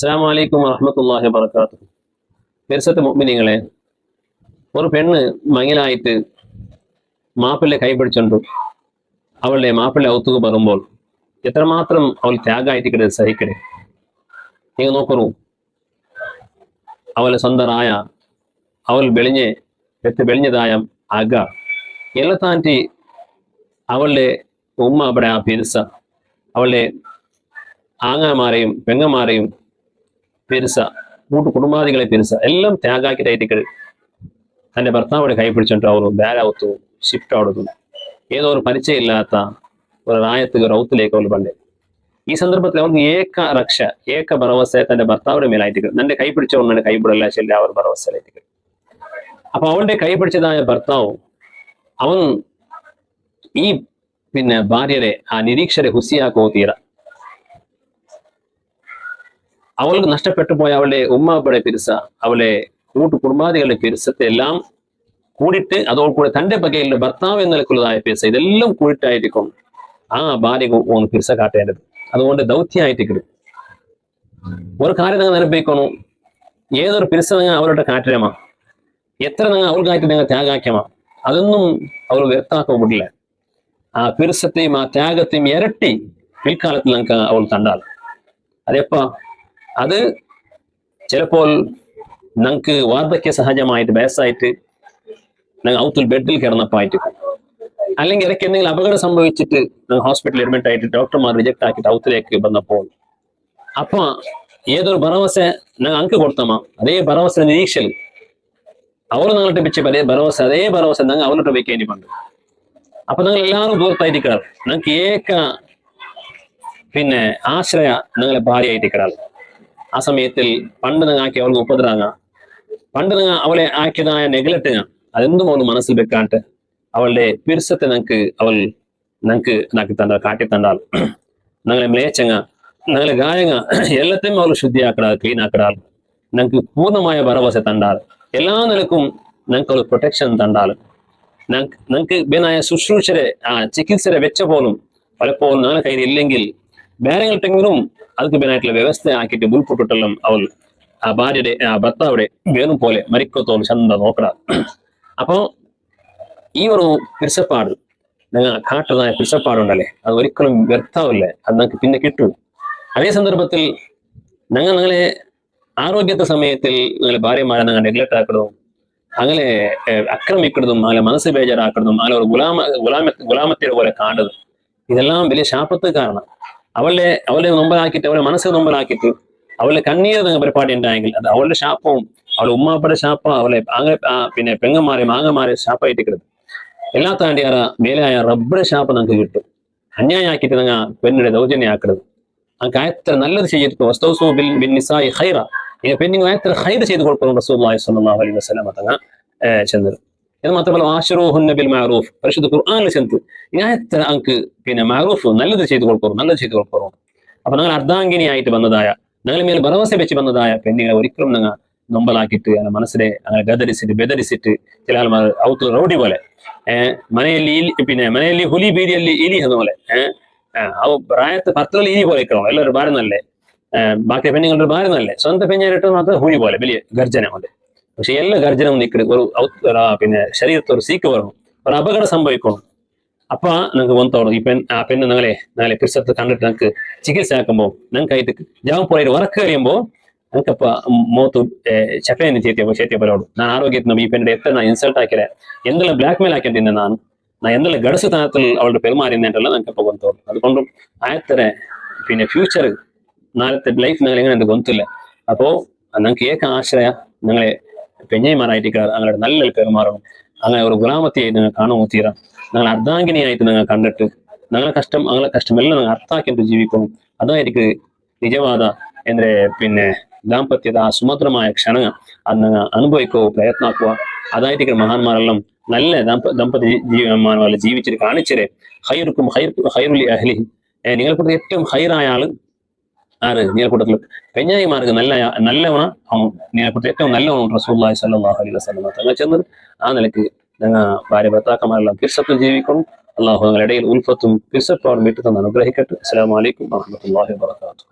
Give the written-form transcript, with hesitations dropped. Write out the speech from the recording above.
അസ്സലാമു അലൈക്കും വറഹ്മത്തുള്ളാഹി വബറകാതുഹു. പരിശുദ്ധ മുഅ്മിനീങ്ങളെ, ഒരു പെണ്ണ് മങ്ങിലായിട്ട് മാപ്പിളെ കൈപിടിച്ചുകൊണ്ട് അവളുടെ മാപ്പിളെ ഔത്തുക പറയുമ്പോൾ എത്രമാത്രം അവൾ ത്യാഗമായിട്ട് സഹിക്കണേ. നിങ്ങൾ നോക്കൂ, അവളെ സ്വന്തമായ അവൾ വെളിഞ്ഞതായ അക ಎಲ್ಲ ತಾಂಟಿ അവളുടെ ഉമ്മ അവിടെ ആ പെരുസ അവളുടെ ആങ്ങാമാരെയും പെങ്ങന്മാരെയും പെരുസ കുടുംബാദികളെ പെരുസ എല്ലാം ത്യാഗാക്കിട്ടായിട്ട് തൻ്റെ ഭർത്താവിടെ കൈ പിടിച്ചിട്ട് അവർ ബാലാവത്തു ഷിഫ്റ്റ് ആവുന്നു. ഏതോ ഒരു പരിചയമില്ലാത്ത ഒരു റായത്ത് റൗത്തിലേക്ക് അവൾ പണ്ടേ. ഈ സന്ദർഭത്തിൽ അവർക്ക് ഏക ഭരവസ തൻ്റെ ഭർത്താവിടെ മേലായിട്ട് തൻ്റെ കൈ പിടിച്ചുകൊണ്ടാണ് കൈപിടല്ല ചെല്ല അവർ ഭരവസയിലേക്ക്. അപ്പൊ അവളുടെ കൈ പിടിച്ചതായ ഭർത്താവ് അവൻ ഈ ഭാര്യരെ ആ നിരീക്ഷരെ ഹുസിയാക്കോ തീര. അവൾക്ക് നഷ്ടപ്പെട്ടു പോയ അവളുടെ ഉമ്മാപ്പയുടെ പിരിസ അവളുടെ കുടുംബാദികളുടെ പിരിസത്തെ എല്ലാം കൂടിയിട്ട് അതോടുകൂടെ തൻ്റെ ബകയിലെ ഭർത്താവ് എന്ന നിലക്കുള്ളതായ പിരിസ ഇതെല്ലാം കൂടിയിട്ടായിരിക്കും ആ ഭാര്യ ഒന്ന് പിരിസ കാട്ടേണ്ടത്. അതുകൊണ്ട് ദൗത്യമായിട്ട് ഒരു കാര്യം നിങ്ങൾ അനുഭവിക്കണു. ഏതൊരു പിരിസ നിങ്ങൾ അവരുടെ കാറ്റിരമാ, എത്ര നിങ്ങൾ അവൾക്കായിട്ട് നിങ്ങൾ ത്യാഗാക്കിയമാ, അതൊന്നും അവർ വ്യക്താക്കപ്പെടില്ല. ആ പിരിസത്തെയും ആ ത്യാഗത്തെയും ഇരട്ടി പിൽക്കാലത്തിൽ നിങ്ങൾക്ക് അവൾ കണ്ടാൽ അതെപ്പാ അത് ചിലപ്പോൾ നിങ്ങൾക്ക് വാർദ്ധക്യ സഹജമായിട്ട് വയസ്സായിട്ട് നിങ്ങൾ ഔത്തിൽ ബെഡിൽ കിടന്നപ്പായിട്ട്, അല്ലെങ്കിൽ ഇടയ്ക്ക് എന്തെങ്കിലും അപകടം സംഭവിച്ചിട്ട് ഹോസ്പിറ്റലിൽ അഡ്മിറ്റ് ആയിട്ട് ഡോക്ടർമാർ റിജക്ട് ആക്കിയിട്ട് ഔത്തിലേക്ക് വന്നപ്പോൾ അപ്പൊ ഏതൊരു ഭരവസ നിങ്ങൾ അങ്ക് കൊടുത്തമാ അതേ ഭരവസ നിരീക്ഷൽ അവർ നിങ്ങളുടെ പിച്ച് അതേ ഭരവസ നിങ്ങൾ അവരുടെ വെക്കേണ്ടി പണ്ട്. അപ്പൊ നിങ്ങൾ എല്ലാവരും ദൂരത്തായിരിക്കാറ് നിങ്ങൾക്ക് ആശ്രയ നിങ്ങളെ ഭാര്യയായിട്ടിക്കാറ്. ആ സമയത്തിൽ പണ്ട് നിങ്ങൾ ആക്കി അവൾക്ക് ഉപദ്രാങ്ങ, പണ്ട് നിങ്ങൾ അവളെ ആക്കിയതായ നെഗ്ലക്ട് അതെന്തും അവൾ മനസ്സിൽ വെക്കാണ്ട് അവളുടെ പിരിസത്തെ നിങ്ങൾക്ക് കാട്ടിത്തണ്ടാൽ നിങ്ങളെ മ്ലേച്ചങ്ങ നിങ്ങളെ ഗായങ്ങ എല്ലാത്തെയും അവൾ ശുദ്ധിയാക്കിടാൽ ക്ലീൻ ആക്കിടാൽ നിങ്ങൾക്ക് പൂർണ്ണമായ ഭരവസ തണ്ടാൽ എല്ലാ നിലക്കും നിങ്ങൾക്ക് അവൾ പ്രൊട്ടക്ഷൻ തണ്ടാൽ നിങ്ങൾക്ക് ബേനായ ശുശ്രൂഷരെ ചികിത്സരെ വെച്ച പോലും പലപ്പോഴും നിങ്ങളെ കയ്യിൽ ഇല്ലെങ്കിൽ വേറെങ്ങൾട്ടെങ്കിലും அதுக்கு ബേനായിട്ടുള്ള വ്യവസ്ഥ ആക്കിയിട്ട് മുൽപൊട്ടിട്ടെല്ലാം അവൾ ആ ഭാര്യയുടെ ഭർത്താവിടെ വേണം പോലെ മരിക്കത്തോളം ചന്ത നോക്കട. അപ്പോ ഈ ഒരു പിരിസപ്പാട് നിങ്ങൾ കാട്ടുന്നതായ പിരിസപ്പാടുണ്ടല്ലേ, അത് ഒരിക്കലും വ്യർത്ഥാവില്ല, അത് നിങ്ങൾക്ക് പിന്നെ കിട്ടും. അതേ സന്ദർഭത്തിൽ നിങ്ങളെ ആരോഗ്യത്തെ സമയത്തിൽ നിങ്ങളെ ഭാര്യമാരെ നിങ്ങൾ നെഗ്ലക്ട് ആക്കുന്നതും അങ്ങനെ ആക്രമിക്കുന്നതും അങ്ങനെ മനസ്സ് ബേജാറാക്കുന്നതും അങ്ങനെ ഒരു ഗുലാമത്തിനെ പോലെ കാണുന്നതും ഇതെല്ലാം വലിയ ശാപത്ത് കാരണം. അവളെ നൊമ്പലാക്കിയിട്ട് അവളെ മനസ്സ് നൊമ്പലാക്കിയിട്ട് അവളുടെ കണ്ണീർ നിങ്ങൾ പരിപാടി ഉണ്ടായെങ്കിൽ അത് അവളുടെ ശാപവും അവളുടെ ഉമ്മാപ്പയുടെ ശാപ അവളെ പെങ്ങന്മാരെ മാങ്ങന്മാരെ ശാപ്പായിട്ടിക്കരുത്. എല്ലാ താണ്ടി മേലായ റബ്ബിയുടെ ശാപം നിങ്ങൾക്ക് കിട്ടും. അന്യായാക്കിയിട്ട് നിങ്ങൾ പെണ്ണിടെ ദൗർജന്യാക്കരുത്. നിങ്ങൾക്ക് എത്ര നല്ലത് ചെയ്തിട്ട് വസ്തൗസു ബിൻ നിസാഇ ഖൈറ, നിങ്ങൾ പെണ്ണിന് എത്ര ഖൈർ ചെയ്ത് കൊടുക്കണം റസൂലുള്ളാഹി സ്വല്ലല്ലാഹു അലൈഹി വസല്ലം തങ്ങൾ ചെന്നത്. ഇത് മാത്രമല്ല ആശിറൂഹുന്ന ബിൽ മഅറൂഫ്, പരിശുദ്ധ ഖുർആനിൽ ചെന്ന് എത്ര അങ്ക് മഅറൂഫ് നല്ലത് ചെയ്ത് കൊടുക്കണം. അപ്പൊ നിങ്ങൾ അർദ്ധാംഗിനിയായിട്ട് വന്നതായ നിങ്ങളെ മേൽ ഭരവസ വെച്ച് വന്നതായ പെണ്ണുങ്ങളെ ഒരിക്കലും നിങ്ങൾ നൊമ്പലാക്കിയിട്ട് അങ്ങനെ മനസ്സിലെ അങ്ങനെ ബെദരിച്ചിട്ട് ചില ആൾമാർ ഔത്ത് റൗഡി പോലെ മനಯಲ್ಲಿ ಹುಲಿ ಬೀದಿಯಲ್ಲಿ ಇಲಿ അതുപോലെ അവ് പ്രായത്ത് പത്രത്തിൽ ഇനി പോലെ ഇരിക്കണം. എല്ലാവരും ഭാരനല്ലേ, ബാക്കി പെണ്ണുങ്ങളുടെ ഭാരനല്ലേ, സ്വന്തം പെഞ്ഞായിട്ട് മാത്രം ഹുലി പോലെ വലിയ ഗർജനം ഉണ്ട്. പക്ഷെ എല്ലാ ഗർജനവും നിൽക്കുന്നത് ഒരു ശരീരത്തിൽ ഒരു സീക്ക് വരണം, ഒരു അപകടം സംഭവിക്കണം. അപ്പൊ നിങ്ങൾക്ക് വന്നോളും ഈ പെണ്ണ് നിങ്ങളെ പിരിസത്ത് കണ്ടിട്ട് നിങ്ങൾക്ക് ചികിത്സ ആക്കുമ്പോൾ നിങ്ങൾക്കായിട്ട് ജാം പോയിട്ട് വറക്ക് കഴിയുമ്പോൾ നിങ്ങൾക്കപ്പ മോത്ത് ചപ്പേന്ന് ചേത്തിയപ്പോഴോട് ഞാൻ ആരോഗ്യത്തിനും ഈ പെണ്ണിന്റെ എത്ര ഞാൻ ഇൻസൾട്ട് ആക്കിയ എന്തെല്ലാം ബ്ലാക്ക് മെയിൽ ആക്കിയിട്ട് ഞാൻ എന്തെല്ലാം ഗഡസ് സ്ഥാനത്തിൽ അവളുടെ പെരുമാറിയെന്നല്ല നിങ്ങൾക്കപ്പോൾ വന്നോളും. അതുകൊണ്ടും ആയത്തര ഫ്യൂച്ചർ നാളത്തെ ലൈഫ് നിങ്ങൾ എങ്ങനെ ഗൊന്തില്ല. അപ്പോ നിങ്ങൾക്ക് ആശ്രയ നിങ്ങളെ പെഞ്ഞൈമാരായിട്ട് അങ്ങനെ നല്ല പെരുമാറണം. അങ്ങനെ ഒരു ഗുലാമത്തിയായി നിങ്ങൾ കാണുമോ തീരാം. നിങ്ങൾ അർദ്ധാംഗിനിയായിട്ട് നിങ്ങൾ കണ്ടിട്ട് നിങ്ങളെ കഷ്ടമെല്ലാം നിങ്ങൾ അർത്ഥാക്കിയിട്ട് ജീവിക്കണം. അതായിരിക്കും നിജവാദ ദാമ്പത്യത ആ സുമധുരമായ ക്ഷണങ്ങൾ അത് നിങ്ങൾ അനുഭവിക്കുക, പ്രയത്നാക്കുക. അതായിരിക്കും മഹാന്മാരെല്ലാം നല്ല ദമ്പതി ജീവിതമാനവല്ല ജീവിച്ചിട്ട് കാണിച്ചേ. ഹൈറുക്കും ഹൈറുലി അഹ്ലിഹി, നിങ്ങളെ കൂട്ടത്തിൽ ഏറ്റവും ഹൈറായ ആള് ആര്? നിങ്ങളെ കൂട്ടത്തിൽ പെഞ്ഞായിമാർക്ക് നല്ലവണ നിങ്ങളെ കൂട്ടത്തിൽ ഏറ്റവും നല്ലവണ്ണം റസൂലുള്ളാഹി സ്വല്ലല്ലാഹു അലൈഹി വസല്ലം തങ്ങൾ ചെന്നത്. ആ നിലക്ക് ഞങ്ങൾ ഭാര്യ ഭർത്താക്കന്മാരെല്ലാം പിർസത്തിൽ ജീവിക്കണം. അള്ളാഹു ഞങ്ങളുടെ ഇടയിൽ ഉൽഫത്തും പിർസത്തോടും വിട്ടു തന്നെ അനുഗ്രഹിക്കട്ടെ. അസ്സലാമു അലൈക്കും വറഹ്മത്തുള്ളാഹി വബറകാതുഹു.